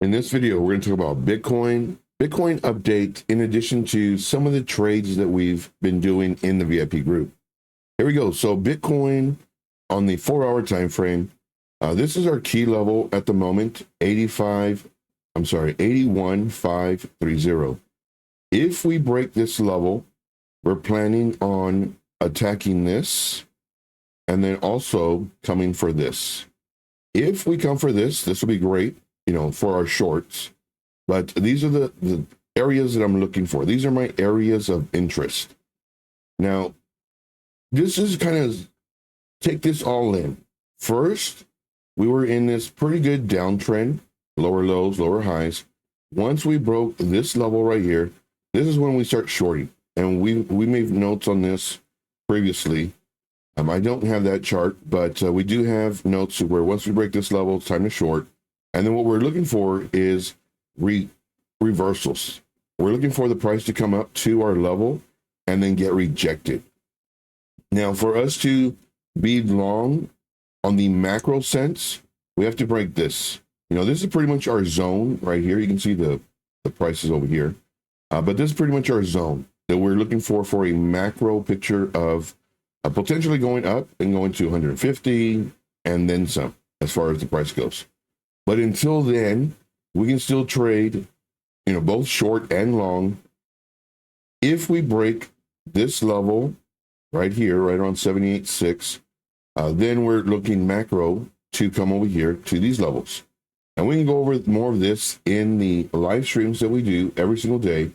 In this video, we're going to talk about Bitcoin update, in addition to some of the trades that we've been doing in the VIP group. Here we go. So Bitcoin on the 4-hour time frame. This is our key level at the moment, 81,530. If we break this level, we're planning on attacking this and then also coming for this. If we come for this will be great, for our shorts. But these are the areas that I'm looking for. These are my areas of interest. Now, this is kind of take this all in. First, we were in this pretty good downtrend, lower lows, lower highs. Once we broke this level right here, this is when we start shorting. And we made notes on this previously. I don't have that chart, but we do have notes where once we break this level, it's time to short. And then what we're looking for is reversals. We're looking for the price to come up to our level and then get rejected. Now, for us to be long on the macro sense, we have to break this. This is pretty much our zone right here. You can see the prices over here. But this is pretty much our zone that we're looking for a macro picture of potentially going up and going to 150 and then some as far as the price goes. But until then, we can still trade, both short and long. If we break this level right here, right around 78.6, then we're looking macro to come over here to these levels. And we can go over more of this in the live streams that we do every single day.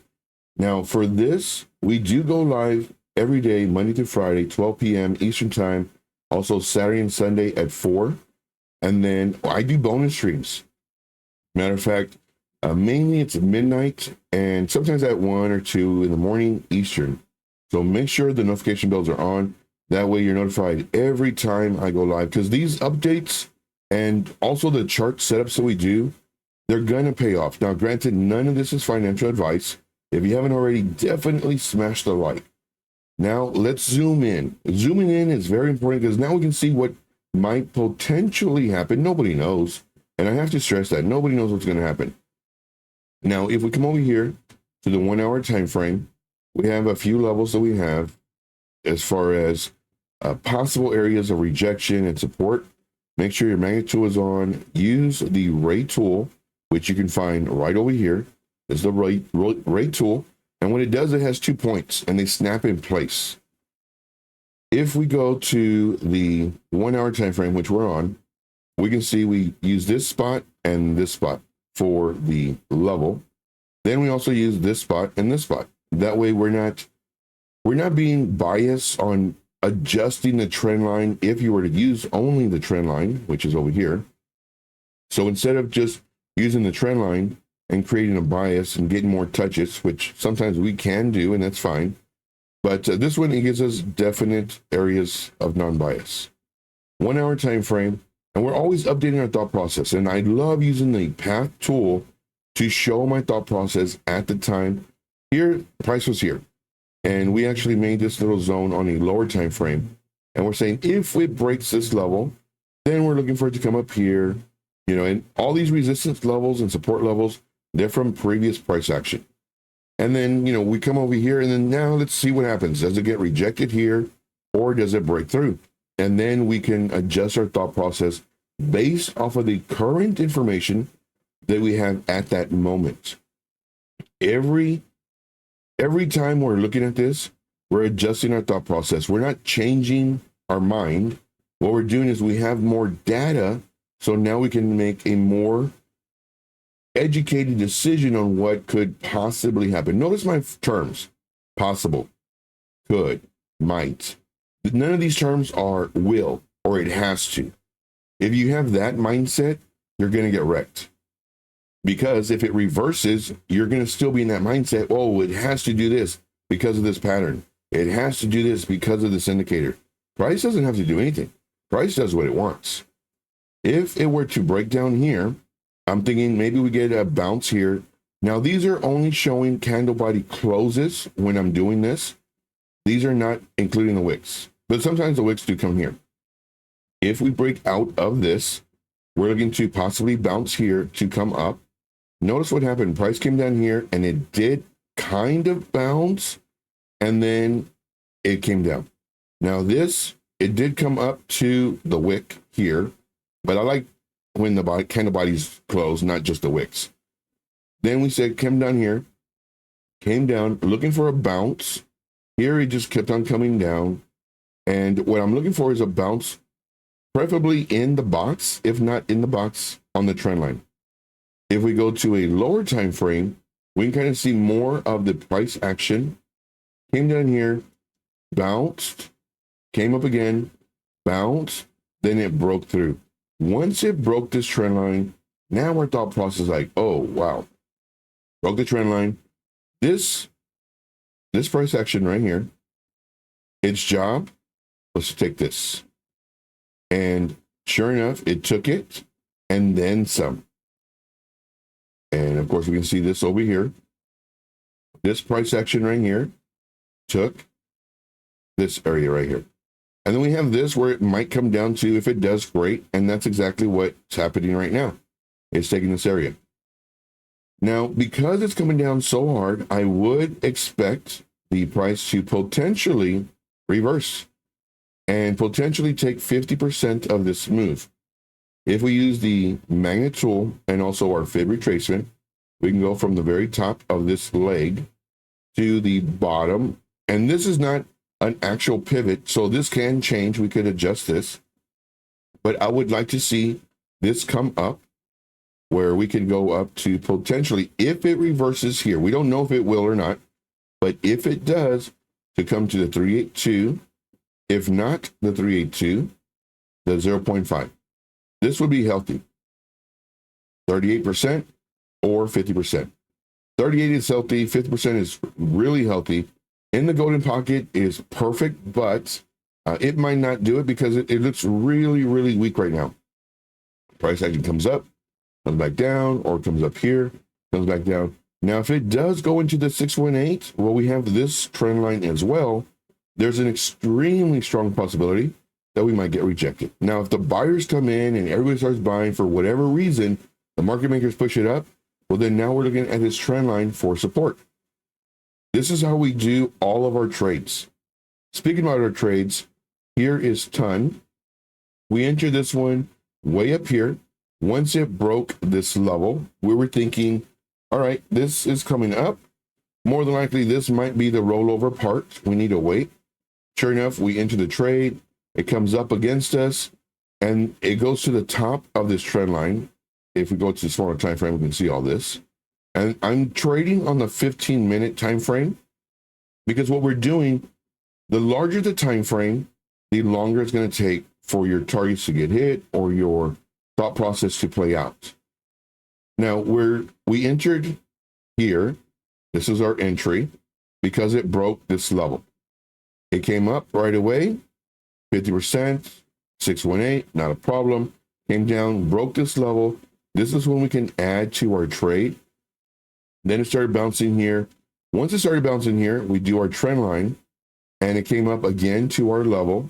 Now, for this, we do go live every day, Monday to Friday, 12 p.m. Eastern Time, also Saturday and Sunday at 4. And then I do bonus streams. Matter of fact, mainly it's midnight and sometimes at 1 or 2 in the morning Eastern. So make sure the notification bells are on. That way you're notified every time I go live, because these updates and also the chart setups that we do, they're going to pay off. Now, granted, none of this is financial advice. If you haven't already, definitely smash the like. Now, let's zoom in. Zooming in is very important because now we can see what might potentially happen. Nobody knows. And I have to stress that nobody knows what's going to happen. Now, if we come over here to the 1-hour time frame, we have a few levels that we have as far as possible areas of rejection and support. Make sure your magnet tool is on. Use the ray tool, which you can find right over here. It's the ray tool. And what it does, it has 2 points and they snap in place. If we go to the 1-hour time frame, which we're on, we can see we use this spot and this spot for the level. Then we also use this spot and this spot. That way we're not being biased on adjusting the trend line if you were to use only the trend line, which is over here. So instead of just using the trend line and creating a bias and getting more touches, which sometimes we can do, and that's fine. But this one, it gives us definite areas of non-bias. 1-hour time frame, and we're always updating our thought process. And I love using the path tool to show my thought process at the time. Here, the price was here. And we actually made this little zone on a lower time frame. And we're saying if it breaks this level, then we're looking for it to come up here. And all these resistance levels and support levels, they're from previous price action. And then, we come over here and then now let's see what happens. Does it get rejected here or does it break through? And then we can adjust our thought process based off of the current information that we have at that moment. Every time we're looking at this, we're adjusting our thought process. We're not changing our mind. What we're doing is we have more data. So now we can make a more educated decision on what could possibly happen. Notice my terms: possible, could, might. None of these terms are will or it has to. If you have that mindset, you're going to get wrecked. Because if it reverses, you're going to still be in that mindset. Oh, it has to do this because of this pattern. It has to do this because of this indicator. Price doesn't have to do anything. Price does what it wants. If it were to break down here, I'm thinking maybe we get a bounce here. Now, these are only showing candle body closes when I'm doing this. These are not including the wicks, but sometimes the wicks do come here. If we break out of this, we're looking to possibly bounce here to come up. Notice what happened. Price came down here and it did kind of bounce and then it came down. Now this, it did come up to the wick here, but I like when the candle body's closed, not just the wicks. Then we said, come down here, came down, looking for a bounce. Here it just kept on coming down. And what I'm looking for is a bounce, preferably in the box, if not in the box on the trend line. If we go to a lower time frame, we can kind of see more of the price action. Came down here, bounced, came up again, bounced, then it broke through. Once it broke this trend line, now our thought process is like, oh, wow. Broke the trend line. This price action right here, its job was to take this. And sure enough, it took it and then some. And of course, we can see this over here. This price action right here took this area right here. And then we have this where it might come down to, if it does, great. And that's exactly what's happening right now. It's taking this area. Now, because it's coming down so hard, I would expect the price to potentially reverse and potentially take 50% of this move. If we use the magnet tool and also our fib retracement, we can go from the very top of this leg to the bottom. And this is not an actual pivot, so this can change. We could adjust this. But I would like to see this come up where we can go up to potentially, if it reverses here, we don't know if it will or not, but if it does, to come to the 382, if not the 382, the 0.5. This would be healthy. 38% or 50%. 38 is healthy, 50% is really healthy. In the golden pocket is perfect, but it might not do it because it looks really, really weak right now. Price action comes up, comes back down, or comes up here, comes back down. Now, if it does go into the 618, well, we have this trend line as well. There's an extremely strong possibility that we might get rejected. Now, if the buyers come in and everybody starts buying for whatever reason, the market makers push it up, well, then now we're looking at this trend line for support. This is how we do all of our trades. Speaking about our trades, here is ton. We entered this one way up here. Once it broke this level, we were thinking, all right, this is coming up. More than likely, this might be the rollover part. We need to wait. Sure enough, we enter the trade. It comes up against us, and it goes to the top of this trend line. If we go to the smaller time frame, we can see all this. And I'm trading on the 15-minute time frame because what we're doing, the larger the time frame, the longer it's going to take for your targets to get hit or your thought process to play out. Now, we entered here. This is our entry because it broke this level. It came up right away, 50%, 618, not a problem. Came down, broke this level. This is when we can add to our trade. Then it started bouncing here. Once it started bouncing here, we do our trend line, and it came up again to our level,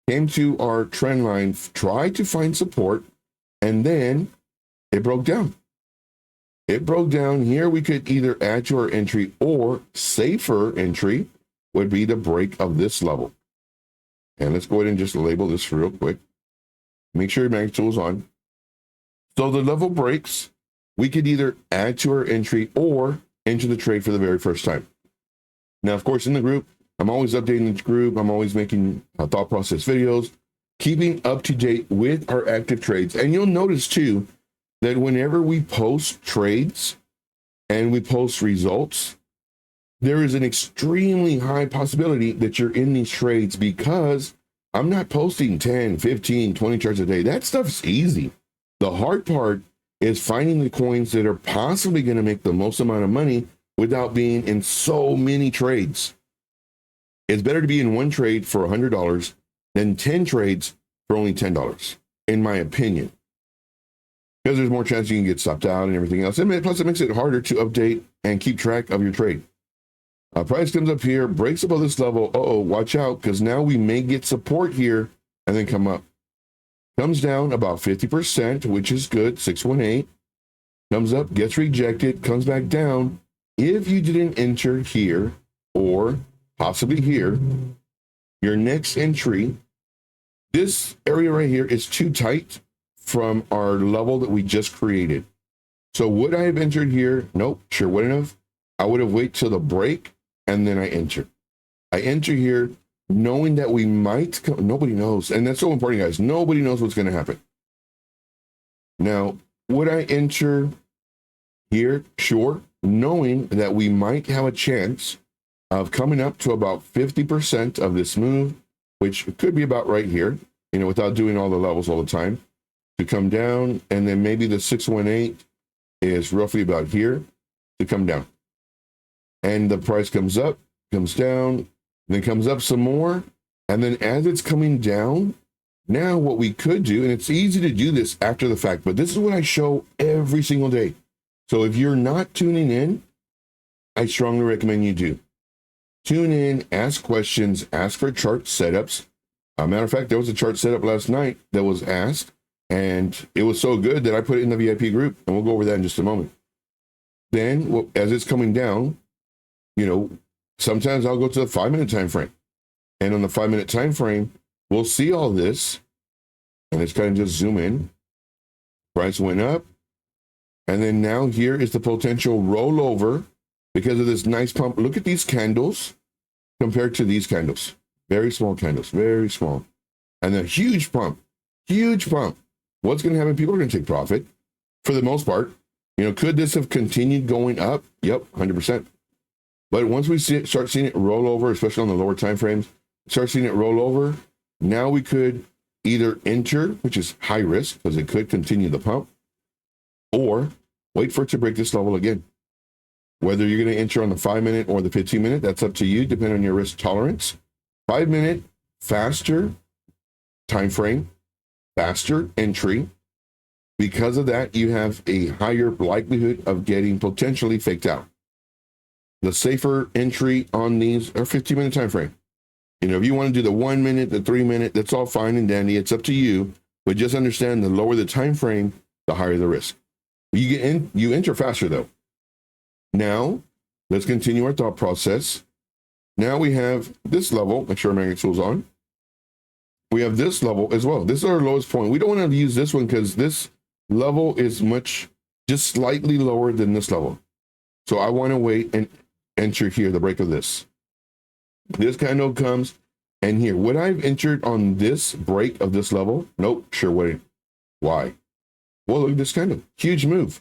came to our trend line, tried to find support, and then it broke down. It broke down here. We could either add to our entry, or safer entry would be the break of this level. And let's go ahead and just label this real quick. Make sure your magnet tool is on. So the level breaks. We could either add to our entry or enter the trade for the very first time. Now, of course, in the group, I'm always updating the group. I'm always making thought process videos, keeping up to date with our active trades. And you'll notice too, that whenever we post trades and we post results, there is an extremely high possibility that you're in these trades because I'm not posting 10, 15, 20 charts a day. That stuff's easy. The hard part is finding the coins that are possibly going to make the most amount of money without being in so many trades. It's better to be in one trade for $100 than 10 trades for only $10, in my opinion. Because there's more chance you can get stopped out and everything else. And plus, it makes it harder to update and keep track of your trade. Price comes up here, breaks above this level. Uh-oh, watch out, because now we may get support here and then come up. Comes down about 50%, which is good, 618. comes up, gets rejected, comes back down. If you didn't enter here or possibly here, your next entry, this area right here is too tight from our level that we just created. So would I have entered here? Nope, sure wouldn't have. I would have waited till the break and then I enter. I enter here knowing that we might come. Nobody knows. And that's so important, guys. Nobody knows what's going to happen. Now, would I enter here? Sure. Knowing that we might have a chance of coming up to about 50% of this move, which could be about right here, you know, without doing all the levels all the time, to come down. And then maybe the 618 is roughly about here to come down. And the price comes up, comes down, then comes up some more. And then as it's coming down, now what we could do, and it's easy to do this after the fact, but this is what I show every single day. So if you're not tuning in, I strongly recommend you do. Tune in, ask questions, ask for chart setups. Matter of fact, there was a chart setup last night that was asked, and it was so good that I put it in the VIP group, and we'll go over that in just a moment. Then, as it's coming down, you know, sometimes I'll go to the 5-minute time frame, and on the 5-minute time frame, we'll see all this, and let's kind of just zoom in. Price went up, and then now here is the potential rollover because of this nice pump. Look at these candles compared to these candles. Very small candles, very small. And a huge pump, huge pump. What's going to happen? People are going to take profit for the most part. You know, could this have continued going up? Yep, 100%. But once we start seeing it roll over, especially on the lower time frames, start seeing it roll over, now we could either enter, which is high risk because it could continue the pump, or wait for it to break this level again. Whether you're going to enter on the 5-minute or the 15-minute, that's up to you, depending on your risk tolerance. 5-minute, faster time frame, faster entry. Because of that, you have a higher likelihood of getting potentially faked out. The safer entry on these are 15-minute time frame. You know, if you want to do the 1-minute, the 3-minute, that's all fine and dandy. It's up to you. But just understand the lower the time frame, the higher the risk. You enter faster though. Now, let's continue our thought process. Now we have this level. Make sure our magnet tool's on. We have this level as well. This is our lowest point. We don't want to use this one because this level is just slightly lower than this level. So I want to wait and enter here, the break of this. This candle comes, and here, would I have entered on this break of this level? Nope, sure wouldn't. Why? Well, look at this candle, huge move.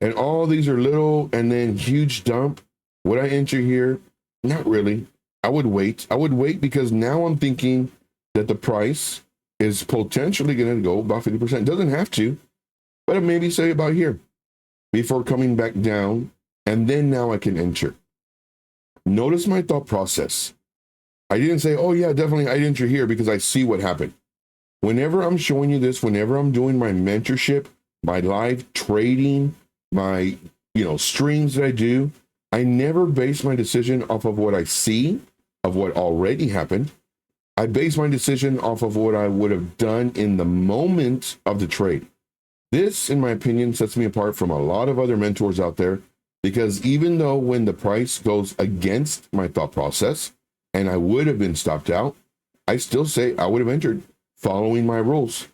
And all these are little and then huge dump. Would I enter here? Not really. I would wait. I would wait because now I'm thinking that the price is potentially going to go about 50%. It doesn't have to, but maybe say about here before coming back down. And then now I can enter. Notice my thought process. I didn't say, oh yeah, definitely I'd enter here because I see what happened. Whenever I'm showing you this, whenever I'm doing my mentorship, my live trading, my streams that I do, I never base my decision off of what I see, of what already happened. I base my decision off of what I would have done in the moment of the trade. This, in my opinion, sets me apart from a lot of other mentors out there, because even though when the price goes against my thought process and I would have been stopped out, I still say I would have entered following my rules.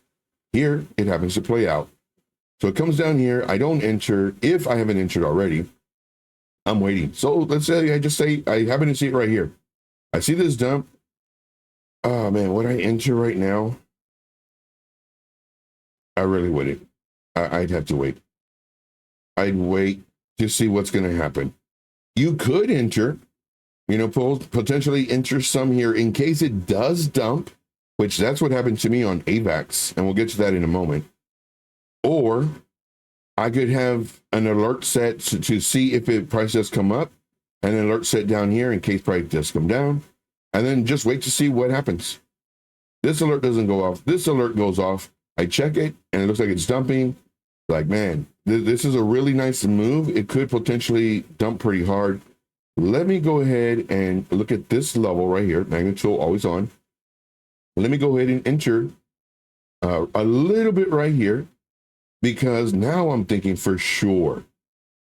Here, it happens to play out. So it comes down here. I don't enter if I haven't entered already. I'm waiting. So let's say I happen to see it right here. I see this dump. Oh man, would I enter right now? I really wouldn't. I'd have to wait. I'd wait to see what's going to happen. You could enter, potentially enter some here in case it does dump, which that's what happened to me on AVAX, and we'll get to that in a moment. Or I could have an alert set to see if the price does come up, and an alert set down here in case price does come down, and then just wait to see what happens. This alert doesn't go off. This alert goes off. I check it, and it looks like it's dumping. Like, man, this is a really nice move. It could potentially dump pretty hard. Let me go ahead and look at this level right here. Magnet tool always on. Let me go ahead and enter a little bit right here. because now I'm thinking for sure,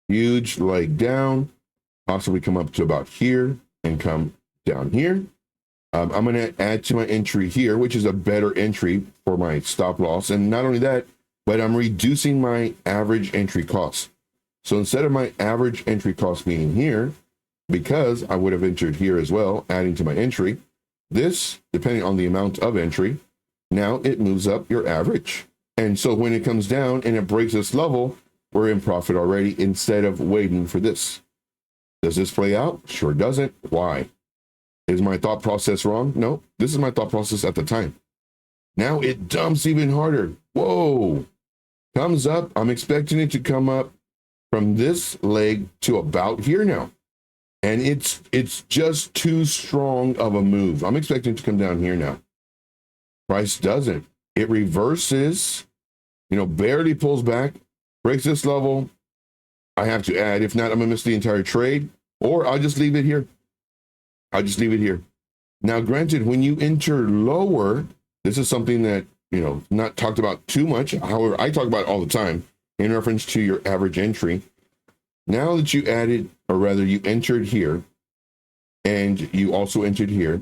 huge leg down, possibly come up to about here and come down here. I'm going to add to my entry here, which is a better entry for my stop loss. And not only that, but I'm reducing my average entry cost. So instead of my average entry cost being here, because I would have entered here as well, adding to my entry, this, depending on the amount of entry, now it moves up your average. And so when it comes down and it breaks this level, we're in profit already instead of waiting for this. Does this play out? Sure doesn't. Why? Is my thought process wrong? No, this is my thought process at the time. Now it dumps even harder. Whoa, comes up. I'm expecting it to come up from this leg to about here now. And it's just too strong of a move. I'm expecting it to come down here now. Price doesn't. It reverses, barely pulls back, breaks this level. I have to add. If not, I'm gonna miss the entire trade, or I'll just leave it here. I'll just leave it here. Now, granted, when you enter lower, this is something that, not talked about too much. However, I talk about it all the time in reference to your average entry. Now that you added, or rather you entered here, and you also entered here,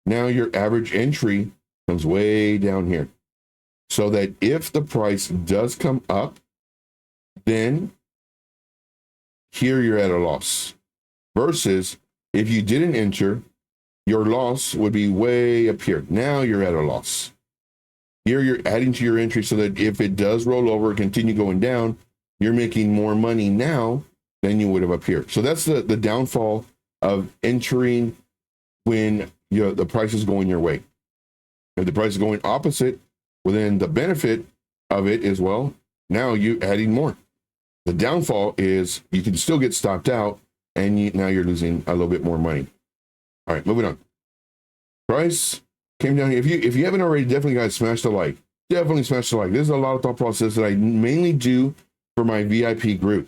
now your average entry comes way down here. So that if the price does come up, then here you're at a loss. Versus if you didn't enter, your loss would be way up here. Now you're at a loss. Here you're adding to your entry so that if it does roll over, continue going down, you're making more money now than you would have up here. So that's the downfall of entering when the price is going your way. If the price is going opposite, well, then the benefit of it is, well, now you're adding more. The downfall is you can still get stopped out, and now you're losing a little bit more money. All right, moving on. Price came down here. If you haven't already, definitely guys, smash the like. Definitely smash the like. This is a lot of thought process that I mainly do for my VIP group.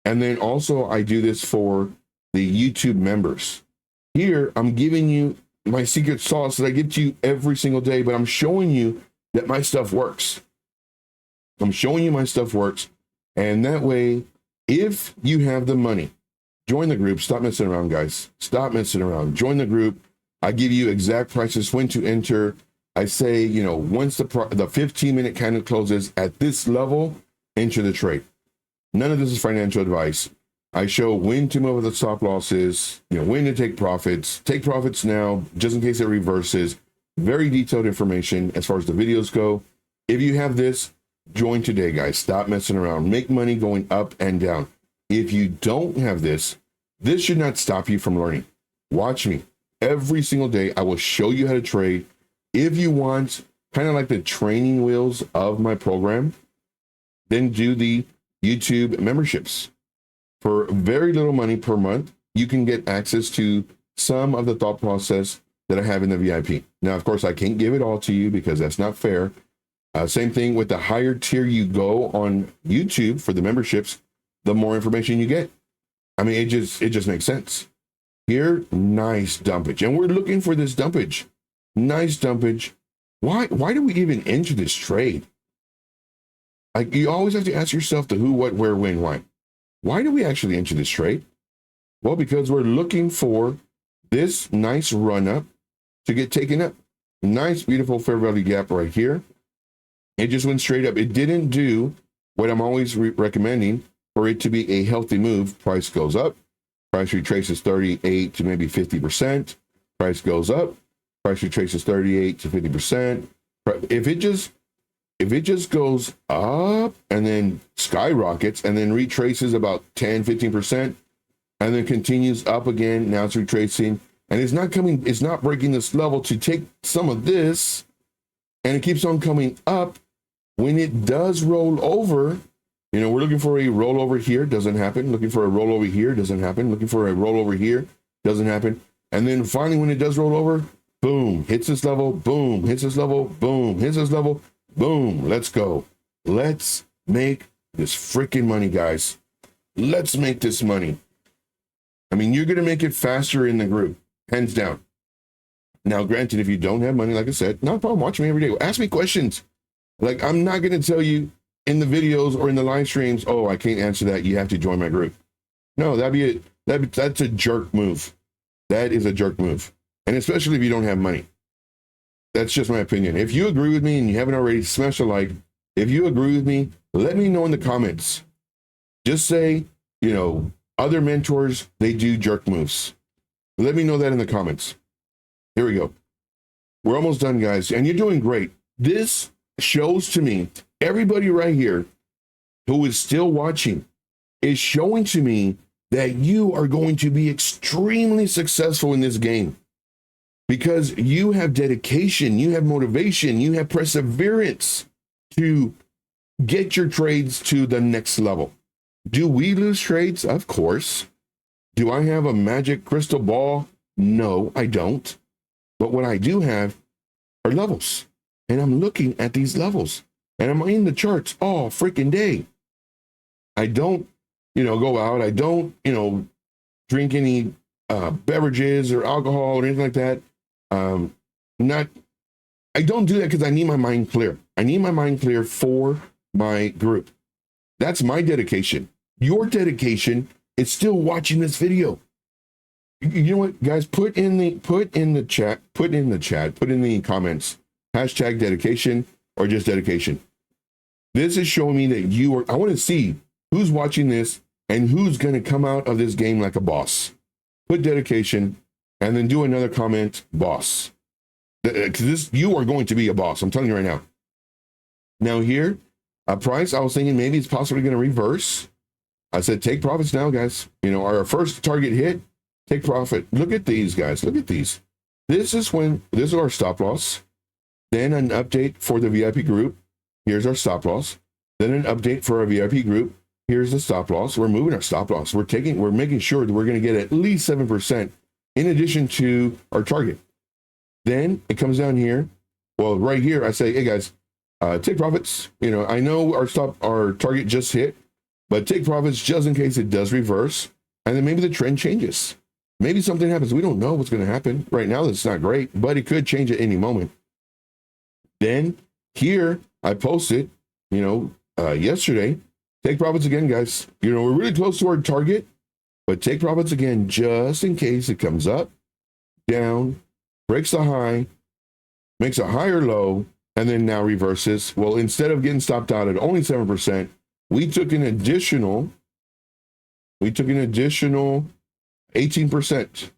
And then also I do this for the YouTube members. Here, I'm giving you my secret sauce that I give to you every single day, but I'm showing you that my stuff works. I'm showing you my stuff works. And that way, if you have the money, join the group. Stop messing around, guys. Stop messing around. Join the group. I give you exact prices when to enter. I say, once the 15-minute candle closes at this level, enter the trade. None of this is financial advice. I show when to move the stop losses, when to take profits. Take profits now, just in case it reverses. Very detailed information as far as the videos go. If you have this, join today, guys. Stop messing around. Make money going up and down. If you don't have this, this should not stop you from learning. Watch me. Every single day, I will show you how to trade. If you want kind of like the training wheels of my program, then do the YouTube memberships. For very little money per month, you can get access to some of the thought process that I have in the VIP. Now, of course, I can't give it all to you because that's not fair. Same thing with the higher tier you go on YouTube for the memberships, the more information you get. I mean, it just makes sense. Here, nice dumpage. And we're looking for this dumpage. Nice dumpage. Why do we even enter this trade? Like, you always have to ask yourself the who, what, where, when, why. Why do we actually enter this trade? Well, because we're looking for this nice run up to get taken up. Nice, beautiful fair value gap right here. It just went straight up. It didn't do what I'm always recommending for it to be a healthy move. Price goes up. Price retraces 38 to maybe 50%. Price goes up. Price retraces 38 to 50%. If it just goes up and then skyrockets and then retraces about 10, 15%, and then continues up again, now it's retracing, and it's not breaking this level to take some of this, and it keeps on coming up. When it does roll over, we're looking for a rollover here, doesn't happen. Looking for a rollover here, doesn't happen. Looking for a rollover here, doesn't happen. And then finally, when it does roll over, boom, hits this level, boom, hits this level, boom, hits this level, boom, let's go. Let's make this freaking money, guys. Let's make this money. I mean, you're going to make it faster in the group, hands down. Now, granted, if you don't have money, like I said, no problem. Watch me every day. Ask me questions. Like, I'm not going to tell you in the videos or in the live streams, oh, I can't answer that. You have to join my group. No, that's a jerk move. That is a jerk move. And especially if you don't have money. That's just my opinion. If you agree with me and you haven't already, smash a like. If you agree with me, let me know in the comments. Just say, you know, other mentors, they do jerk moves. Let me know that in the comments. Here we go. We're almost done, guys, and you're doing great. This shows to me, everybody right here who is still watching is showing to me that you are going to be extremely successful in this game because you have dedication, you have motivation, you have perseverance to get your trades to the next level. Do we lose trades? Of course. Do I have a magic crystal ball? No, I don't. But what I do have are levels. And I'm looking at these levels. And I'm in the charts all freaking day. I don't, go out. I don't, drink any beverages or alcohol or anything like that. I don't do that because I need my mind clear. I need my mind clear for my group. That's my dedication. Your dedication is still watching this video. You know what, guys? Put in the comments, hashtag dedication or just dedication. This is showing me that I want to see who's watching this and who's going to come out of this game like a boss. Put dedication and then do another comment, boss. Because you are going to be a boss. I'm telling you right now. Now here, a price, I was thinking maybe it's possibly going to reverse. I said, take profits now, guys. Our first target hit, take profit. Look at these, guys. Look at these. This is our stop loss. Then an update for the VIP group. Here's our stop loss. Then an update for our VIP group. Here's the stop loss. We're moving our stop loss. We're making sure that we're going to get at least 7% in addition to our target. Then it comes down here. Well, right here, I say, hey guys, take profits. I know our target just hit, but take profits just in case it does reverse. And then maybe the trend changes. Maybe something happens. We don't know what's going to happen. Right now, it's not great, but it could change at any moment. Then here, I posted, yesterday, take profits again, guys. We're really close to our target, but take profits again just in case it comes up, down, breaks the high, makes a higher low, and then now reverses. Well, instead of getting stopped out at only 7%, we took an additional 18%.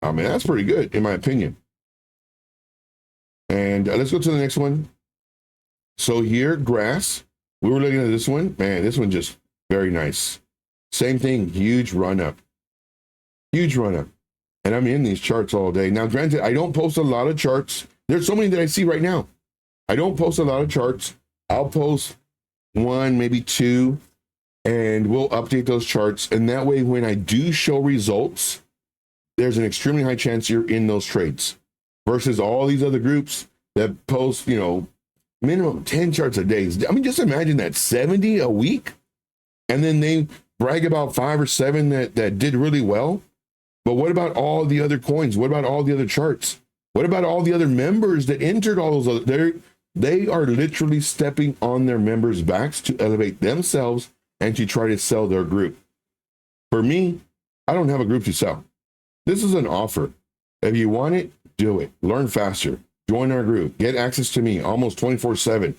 I mean, that's pretty good, in my opinion. And let's go to the next one. So here, grass. We were looking at this one. Man, this one just very nice. Same thing, huge run up. Huge run up. And I'm in these charts all day. Now, granted, I don't post a lot of charts. There's so many that I see right now. I don't post a lot of charts. I'll post one, maybe two, and we'll update those charts. And that way, when I do show results, there's an extremely high chance you're in those trades versus all these other groups that post, minimum 10 charts a day. I mean, just imagine that, 70 a week. And then they brag about 5 or 7 that did really well. But what about all the other coins? What about all the other charts? What about all the other members that entered all those other? They are literally stepping on their members' backs to elevate themselves and to try to sell their group. For me, I don't have a group to sell. This is an offer. If you want it, do it. Learn faster. Join our group. Get access to me almost 24/7.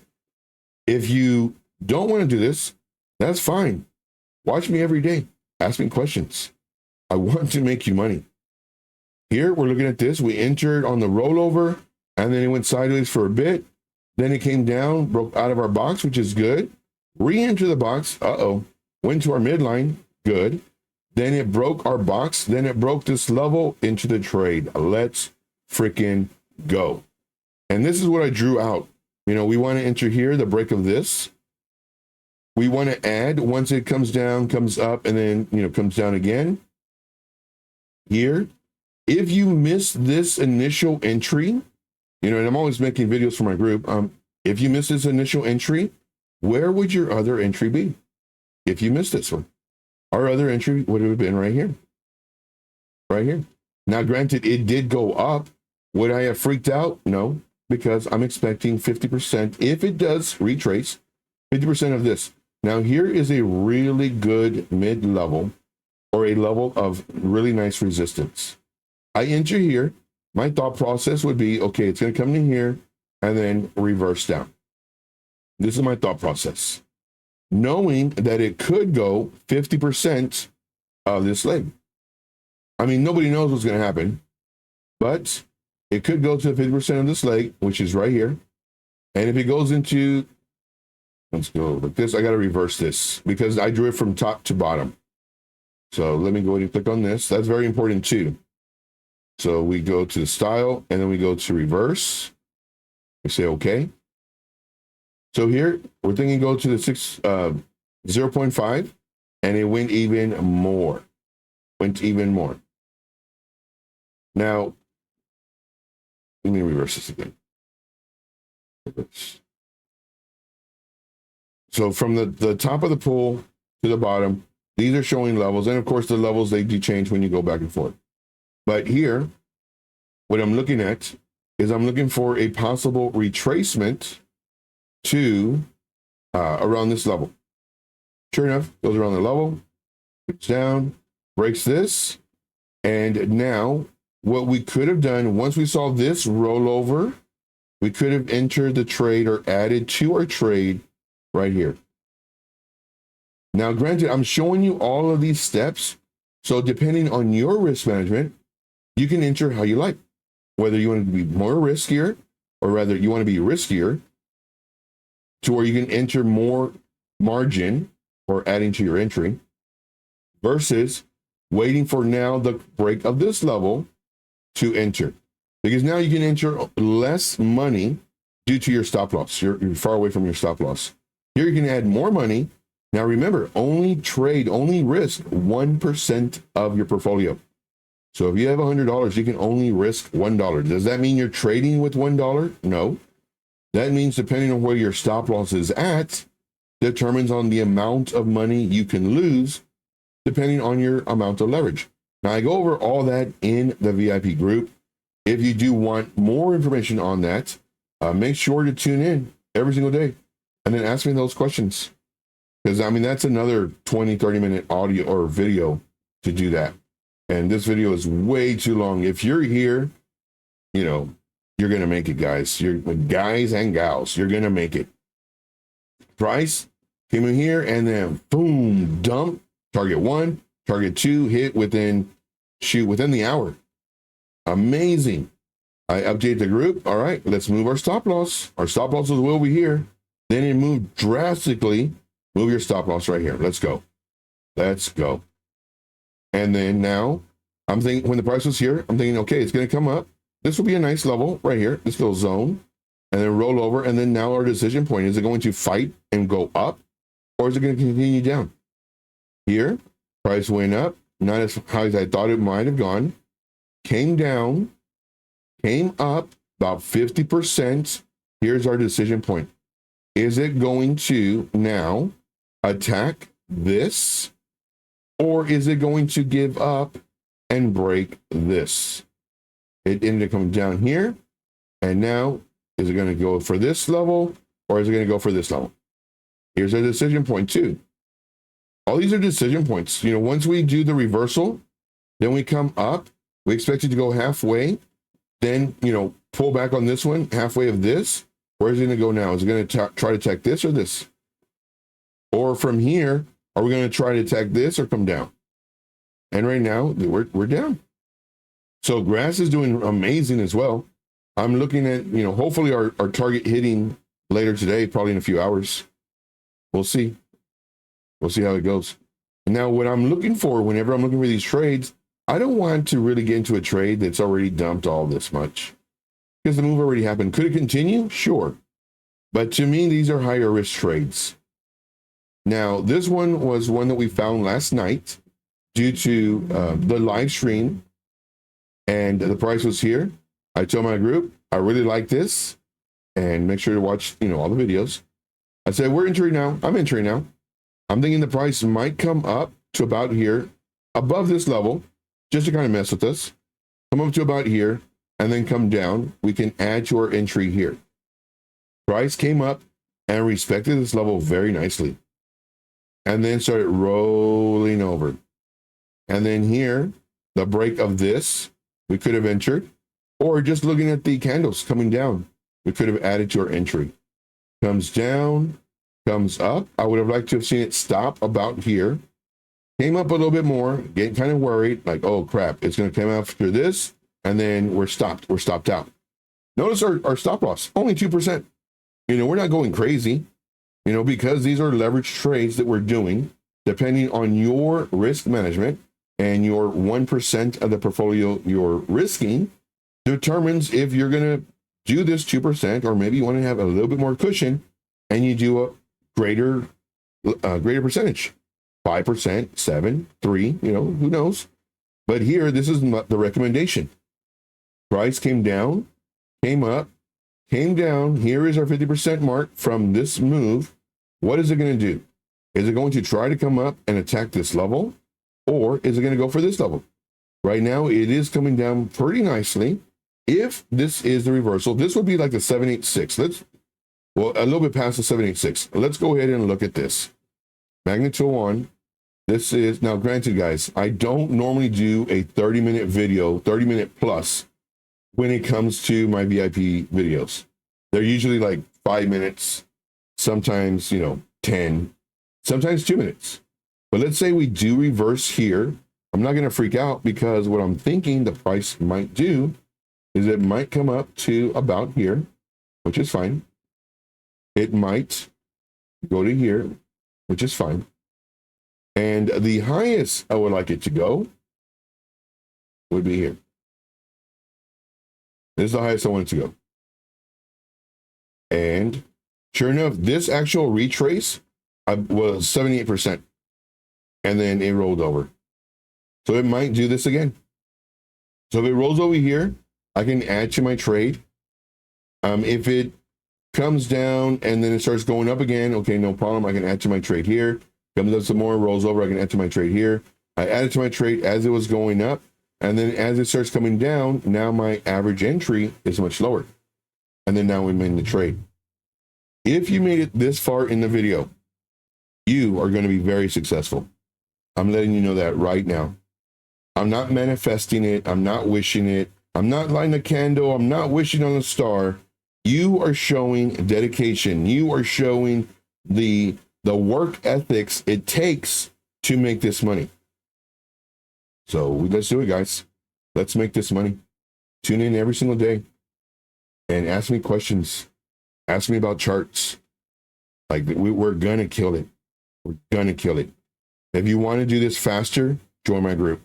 If you don't want to do this, that's fine. Watch me every day. Ask me questions. I want to make you money. Here, we're looking at this. We entered on the rollover, and then it went sideways for a bit. Then it came down, broke out of our box, which is good. Re-enter the box. Went to our midline. Good. Then it broke our box. Then it broke this level into the trade. Let's freaking go. And this is what I drew out. We want to enter here, the break of this. We want to add once it comes down, comes up, and then, comes down again. Here, if you miss this initial entry, and I'm always making videos for my group. If you miss this initial entry, where would your other entry be? If you missed this one, our other entry would have been right here. Right here. Now, granted, it did go up. Would I have freaked out? No, because I'm expecting 50%. If it does retrace, 50% of this. Now here is a really good mid-level or a level of really nice resistance. I enter here. My thought process would be, okay, it's going to come in here and then reverse down. This is my thought process, knowing that it could go 50% of this leg. I mean, nobody knows what's going to happen, but it could go to 50% of this leg, which is right here. And if it goes into, let's go like this, I got to reverse this because I drew it from top to bottom. So let me go ahead and click on this. That's very important too. So we go to the style and then we go to reverse. We say, okay. So here we're thinking go to the 0.5 and it went even more, Now, let me reverse this again. Reverse. So from the top of the pool to the bottom, these are showing levels. And of course, the levels, they do change when you go back and forth. But here, what I'm looking at is I'm looking for a possible retracement to around this level. Sure enough, goes around the level, it's down, breaks this. And now what we could have done, once we saw this rollover, we could have entered the trade or added to our trade right here. Now, granted, I'm showing you all of these steps. So depending on your risk management, you can enter how you like, whether you want to be more riskier or rather you want to be riskier to where you can enter more margin or adding to your entry versus waiting for now the break of this level to enter. Because now you can enter less money due to your stop loss. You're far away from your stop loss. Here you can add more money. Now remember, only risk 1% of your portfolio. So if you have $100, you can only risk $1. Does that mean you're trading with $1? No. That means depending on where your stop loss is at, determines on the amount of money you can lose depending on your amount of leverage. Now I go over all that in the VIP group. If you do want more information on that, make sure to tune in every single day and then ask me those questions. Because I mean, that's another 20, 30-minute audio or video to do that. And this video is way too long. If you're here, you know, you're going to make it, guys. You're guys and gals, you're going to make it. Price came in here and then boom, dump, target 1, target 2, hit within the hour. Amazing. I update the group. All right, let's move our stop loss. Our stop loss will be here. Then it moved drastically. Move your stop loss right here. Let's go. Let's go. And then now I'm thinking when the price was here, I'm thinking, okay, it's going to come up. This will be a nice level right here, this little zone, and then roll over. And then now our decision point, is it going to fight and go up or is it going to continue down? Here, price went up, not as high as I thought it might have gone, came down, came up about 50%. Here's our decision point. Is it going to now attack this, or is it going to give up and break this? It ended up coming down here, and now is it going to go for this level, or is it going to go for this level? Here's our decision point too. All these are decision points. You know, once we do the reversal, then we come up, we expect it to go halfway, then, you know, pull back on this one, halfway of this. Where is it going to go now? Is it going to try to attack this or this? Or from here, are we going to try to attack this or come down? And right now, we're down. So grass is doing amazing as well. I'm looking at, you know, hopefully our target hitting later today, probably in a few hours. We'll see. We'll see how it goes. And now what I'm looking for, whenever I'm looking for these trades, I don't want to really get into a trade that's already dumped all this much. Because the move already happened. Could it continue? Sure. But to me, these are higher risk trades. Now, this one was one that we found last night due to the live stream. And the price was here. I told my group, I really like this. And make sure to watch, you know, all the videos. I said, we're entering now. I'm entering now. I'm thinking the price might come up to about here, above this level, just to kind of mess with us. Come up to about here. And then come down, we can add to our entry here. Price came up, and respected this level very nicely. And then started rolling over. And then here, the break of this, we could have entered, or just looking at the candles coming down, we could have added to our entry. Comes down, comes up. I would have liked to have seen it stop about here. Came up a little bit more, getting kind of worried, like, oh crap, it's going to come after this, and then we're stopped. We're stopped out. Notice our stop loss, only 2%. You know, we're not going crazy, you know, because these are leverage trades that we're doing, depending on your risk management and your 1% of the portfolio you're risking determines if you're going to do this 2%, or maybe you want to have a little bit more cushion and you do a greater percentage, 5%, 7, 3, you know, who knows? But here, this is the recommendation. Price came down, came up, came down. Here is our 50% mark from this move. What is it going to do? Is it going to try to come up and attack this level? Or is it going to go for this level? Right now, it is coming down pretty nicely. If this is the reversal, this would be like the 786. Well, a little bit past the 786. Let's go ahead and look at this. Magnitude 1. This is, now granted, guys, I don't normally do a 30-minute video, 30-minute plus, when it comes to my VIP videos. They're usually like 5 minutes, sometimes, 10, sometimes 2 minutes. But let's say we do reverse here. I'm not going to freak out, because what I'm thinking the price might do is it might come up to about here, which is fine. It might go to here, which is fine. And the highest I would like it to go would be here. This is the highest I want it to go. And sure enough, this actual retrace was 78%. And then it rolled over. So it might do this again. So if it rolls over here, I can add to my trade. If it comes down and then it starts going up again, okay, no problem. I can add to my trade here. Comes up some more, rolls over, I can add to my trade here. I added to my trade as it was going up. And then as it starts coming down, now my average entry is much lower. And then now I'm in the trade. If you made it this far in the video, you are going to be very successful. I'm letting you know that right now. I'm not manifesting it. I'm not wishing it. I'm not lighting a candle. I'm not wishing on a star. You are showing dedication. You are showing the work ethics it takes to make this money. So let's do it, guys. Let's make this money. Tune in every single day and ask me questions. Ask me about charts. Like, we're going to kill it. We're going to kill it. If you want to do this faster, join my group.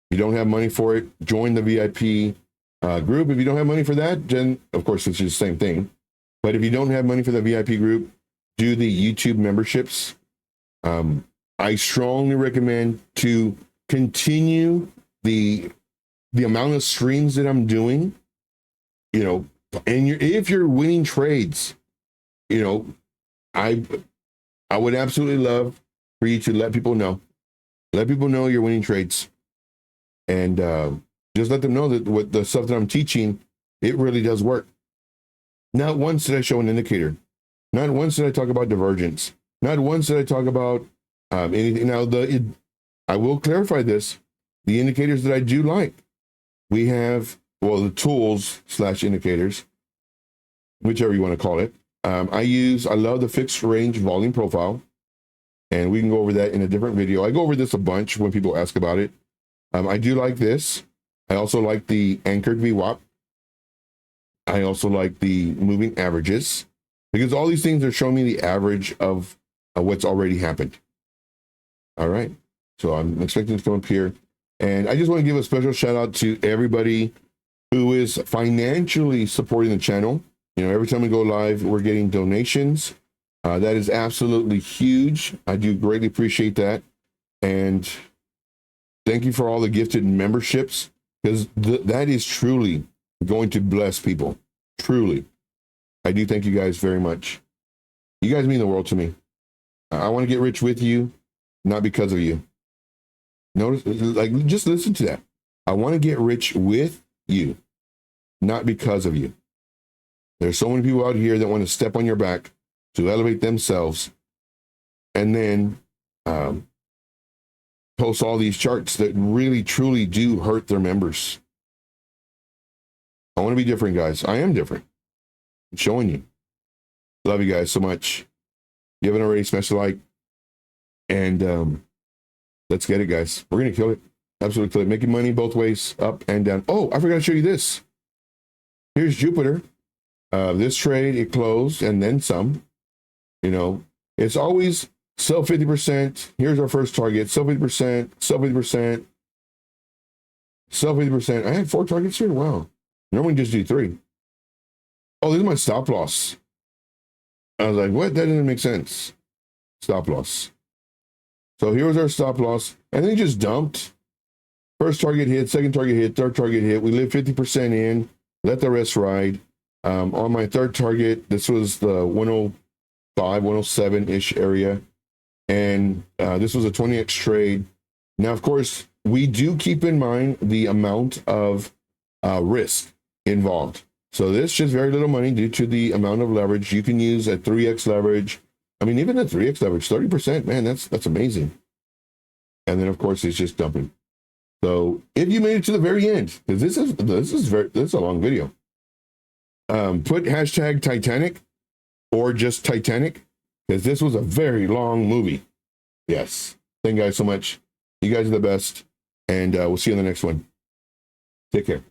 If you don't have money for it, join the VIP group. If you don't have money for that, then, of course, it's just the same thing. But if you don't have money for the VIP group, do the YouTube memberships. I strongly recommend to continue the amount of streams that I'm doing, and if you're winning trades, I would absolutely love for you to let people know you're winning trades, and just let them know that what the stuff that I'm teaching, it really does work. Not once did I show an indicator. Not once did I talk about divergence. Not once did I talk about anything. Now, I will clarify this. The indicators that I do like, we have, the tools / indicators, whichever you want to call it. I love the fixed range volume profile, and we can go over that in a different video. I go over this a bunch when people ask about it. I do like this. I also like the anchored VWAP. I also like the moving averages, because all these things are showing me the average of what's already happened. All right. So I'm expecting to come up here. And I just want to give a special shout out to everybody who is financially supporting the channel. Every time we go live, we're getting donations. That is absolutely huge. I do greatly appreciate that. And thank you for all the gifted memberships, because that is truly going to bless people. Truly. I do thank you guys very much. You guys mean the world to me. I want to get rich with you, not because of you. Notice, just listen to that. I want to get rich with you, not because of you. There's so many people out here that want to step on your back to elevate themselves, and then post all these charts that really truly do hurt their members. I want to be different, guys. I am different. I'm showing you. Love you guys so much. If you haven't already, smash the like. And let's get it, guys. We're going to kill it. Absolutely kill it. Making money both ways, up and down. Oh, I forgot to show you this. Here's Jupiter. This trade, it closed and then some. You know, it's always sell 50%. Here's our first target. Sell 50%, sell 50%, sell 50%. I had 4 targets here. Wow. Normally just do 3. Oh, this is my stop loss. I was like, what? That doesn't make sense. Stop loss. So here was our stop loss. And then just dumped. First target hit, second target hit, third target hit. We lived 50% in. Let the rest ride. On my third target, this was the 105, 107-ish area. And this was a 20x trade. Now, of course, we do keep in mind the amount of risk involved. So this is just very little money due to the amount of leverage. You can use a 3x leverage. I mean, even a 3x leverage, 30%, man, that's amazing. And then, of course, it's just dumping. So if you made it to the very end, because this is a long video, put hashtag Titanic or just Titanic, because this was a very long movie. Yes. Thank you guys so much. You guys are the best. And we'll see you in the next one. Take care.